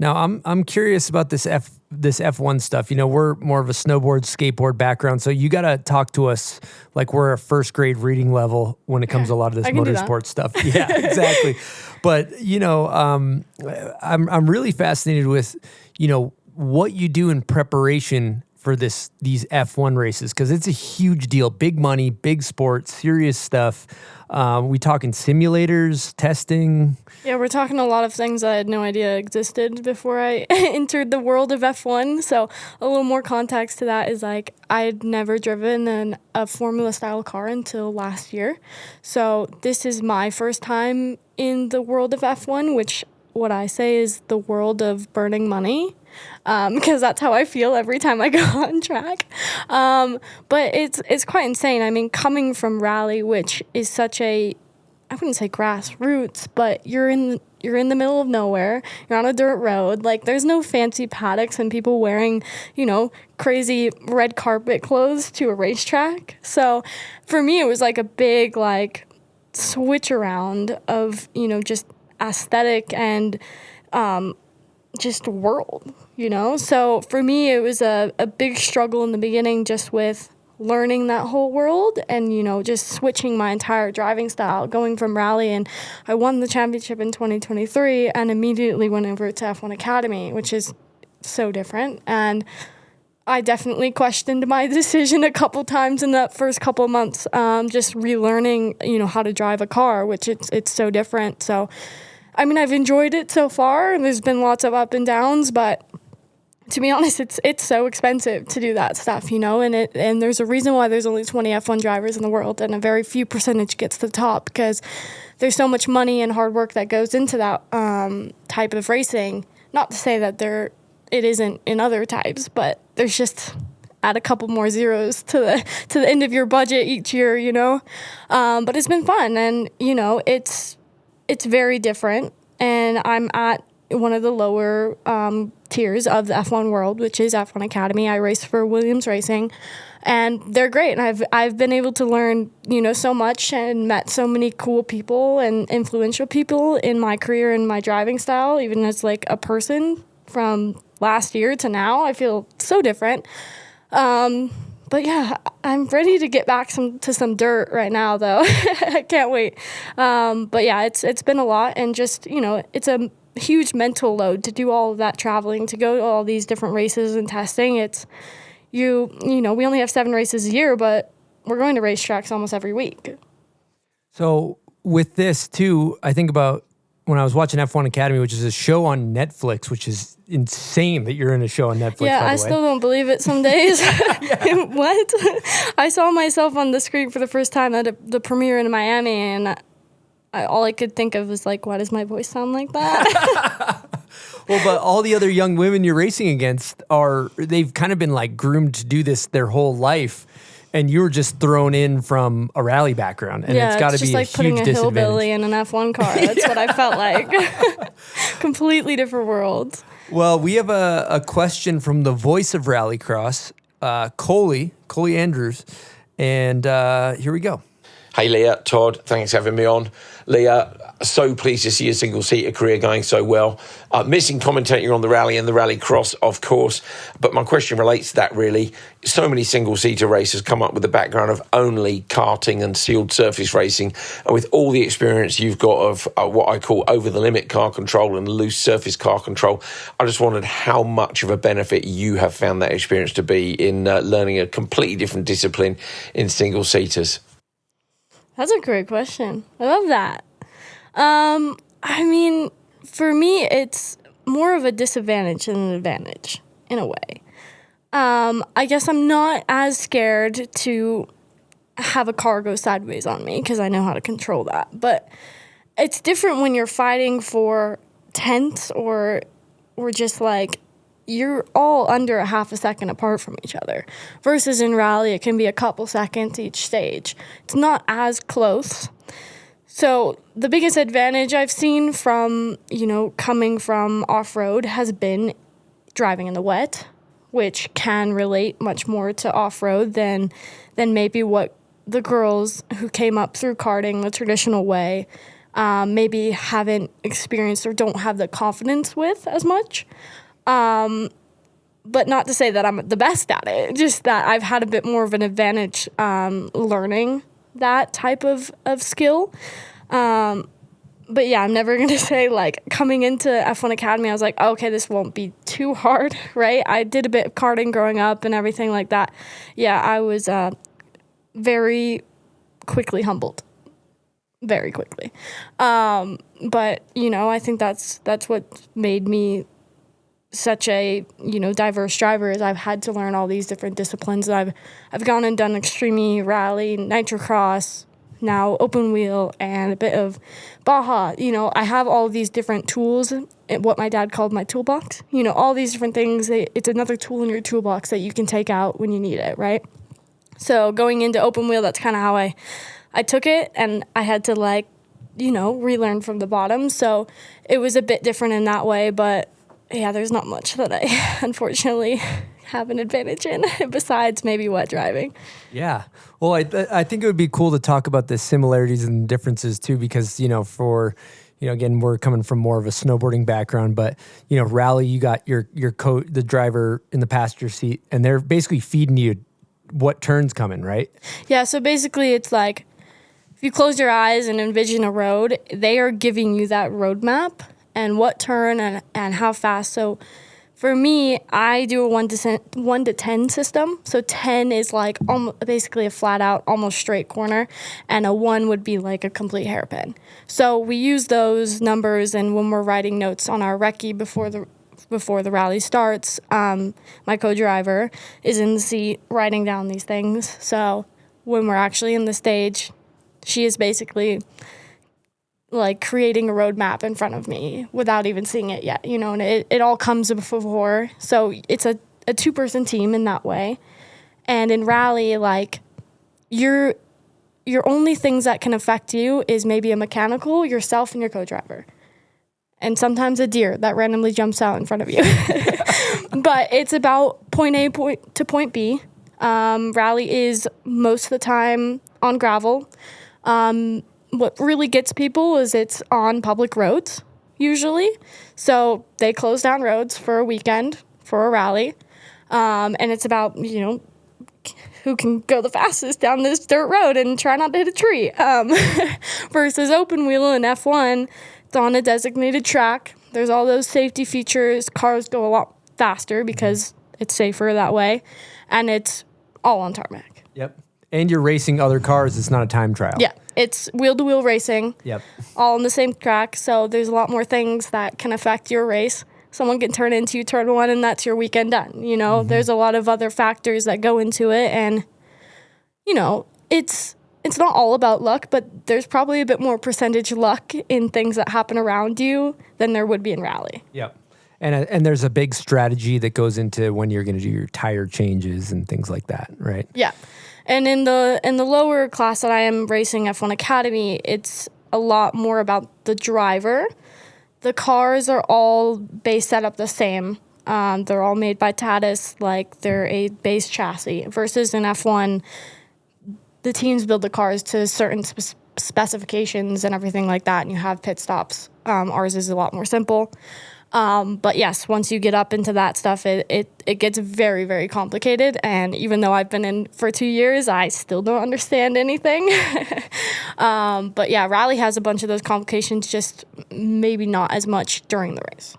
Now, I'm curious about this F1 stuff. You know, we're more of a snowboard, skateboard background, so you got to talk to us like we're a first grade reading level when it comes to a lot of this motorsport stuff. Yeah, exactly. But you know, I'm really fascinated with, you know, what you do in preparation for these F1 races, because it's a huge deal, big money, big sport, serious stuff. We talking simulators, testing? Yeah, we're talking a lot of things I had no idea existed before I entered the world of F1. So a little more context to that is like I'd never driven a Formula style car until last year. So this is my first time in the world of F1, which what I say is the world of burning money. Because that's how I feel every time I go on track. But it's quite insane. I mean, coming from rally, which is such a, I wouldn't say grassroots, but you're in the middle of nowhere. You're on a dirt road. Like, there's no fancy paddocks and people wearing, you know, crazy red carpet clothes to a racetrack. So for me, it was like a big like switch around of, you know, just aesthetic and just world, you know? So for me, it was a big struggle in the beginning just with learning that whole world and, you know, just switching my entire driving style, going from rally. And I won the championship in 2023 and immediately went over to F1 Academy, which is so different. And I definitely questioned my decision a couple times in that first couple of months, just relearning, you know, how to drive a car, which it's so different. So I mean, I've enjoyed it so far, and there's been lots of up and downs, but to be honest, it's so expensive to do that stuff, you know, and there's a reason why there's only 20 F1 drivers in the world, and a very few percentage gets to the top, because there's so much money and hard work that goes into that type of racing. Not to say that it isn't in other types, but there's just add a couple more zeros to the end of your budget each year, you know. But it's been fun, and you know, it's very different, and I'm at one of the lower tiers of the F1 world, which is F1 Academy. I race for Williams Racing, and they're great. And I've been able to learn, you know, so much and met so many cool people and influential people in my career and my driving style, even as like a person from last year to now. I feel so different. But yeah, I'm ready to get back to some dirt right now, though. I can't wait. But yeah, it's been a lot, and just, you know, it's a huge mental load to do all of that traveling, to go to all these different races and testing. It's you know, we only have 7 races a year, but we're going to racetracks almost every week. So with this too, I think about when I was watching F1 Academy, which is a show on Netflix, which is insane that you're in a show on Netflix. Yeah, by the I way. Still don't believe it some days. What? I saw myself on the screen for the first time at the premiere in Miami, and all I could think of was like, why does my voice sound like that? Well, but all the other young women you're racing against they've kind of been like groomed to do this their whole life. And you were just thrown in from a rally background, and it's got to be a huge disadvantage. Just like putting a hillbilly in an F1 car. That's what I felt like. Completely different worlds. Well, we have a question from the voice of Rallycross, Coley Andrews, and here we go. Hey Leah, Todd, thanks for having me on. Leah, so pleased to see your single-seater career going so well. Missing commentating on the rally and the rallycross, of course, but my question relates to that really. So many single-seater racers come up with the background of only karting and sealed surface racing, and with all the experience you've got of what I call over-the-limit car control and loose surface car control, I just wondered how much of a benefit you have found that experience to be in learning a completely different discipline in single-seaters. That's a great question. I love that. I mean, for me, it's more of a disadvantage than an advantage, in a way. I guess I'm not as scared to have a car go sideways on me because I know how to control that. But it's different when you're fighting for tenths or just like you're all under a half a second apart from each other. Versus in rally, it can be a couple seconds each stage. It's not as close. So the biggest advantage I've seen from, you know, coming from off-road has been driving in the wet, which can relate much more to off-road than maybe what the girls who came up through karting the traditional way maybe haven't experienced or don't have the confidence with as much. But not to say that I'm the best at it, just that I've had a bit more of an advantage learning that type of skill. But yeah, I'm never going to say, like, coming into F1 Academy, I was like, oh, okay, this won't be too hard, right? I did a bit of karting growing up and everything like that. Yeah, I was very quickly humbled. Very quickly. But, you know, I think that's what made me such a, you know, diverse driver, is I've had to learn all these different disciplines. I've gone and done Extreme Rally, Nitrocross, now open wheel, and a bit of Baja. You know, I have all these different tools, what my dad called my toolbox. You know, all these different things. It's another tool in your toolbox that you can take out when you need it, right? So going into open wheel, that's kind of how I took it, and I had to, like, you know, relearn from the bottom. So it was a bit different in that way, but yeah, there's not much that I unfortunately have an advantage in besides maybe wet driving. Yeah. Well, I think it would be cool to talk about the similarities and differences too, because, you know, again, we're coming from more of a snowboarding background, but, you know, rally, you got your the driver in the passenger seat, and they're basically feeding you what turn's coming, right? Yeah. So basically it's like, if you close your eyes and envision a road, they are giving you that roadmap and what turn and how fast. So for me, I do a 1 to 10 system. So 10 is like basically a flat out, almost straight corner, and a 1 would be like a complete hairpin. So we use those numbers, and when we're writing notes on our recce before the rally starts, my co-driver is in the seat writing down these things. So when we're actually in the stage, she is basically like creating a roadmap in front of me without even seeing it yet, you know, and it all comes before. So it's a 2-person team in that way. And in rally, like, your only things that can affect you is maybe a mechanical, yourself, and your co-driver. And sometimes a deer that randomly jumps out in front of you. But it's about point A to point B. Rally is most of the time on gravel. What really gets people is it's on public roads, usually. So they close down roads for a weekend for a rally. And it's about, you know, who can go the fastest down this dirt road and try not to hit a tree. Versus open wheel and F1, it's on a designated track. There's all those safety features. Cars go a lot faster because it's safer that way. And it's all on tarmac. Yep. And you're racing other cars. It's not a time trial. Yeah. It's wheel-to-wheel racing. Yep. All on the same track. So there's a lot more things that can affect your race. Someone can turn into turn 1, and that's your weekend done. You know, there's a lot of other factors that go into it. And, you know, it's not all about luck, but there's probably a bit more percentage luck in things that happen around you than there would be in rally. Yep. And there's a big strategy that goes into when you're going to do your tire changes and things like that, right? Yeah. And in the lower class that I am racing, F1 Academy, it's a lot more about the driver. The cars are all base set up the same. They're all made by Tatis, like they're a base chassis. Versus in F1, the teams build the cars to certain specifications and everything like that, and you have pit stops. Ours is a lot more simple. But yes, once you get up into that stuff, it gets very, very complicated. And even though I've been in for 2 years, I still don't understand anything. But yeah, rally has a bunch of those complications, just maybe not as much during the race.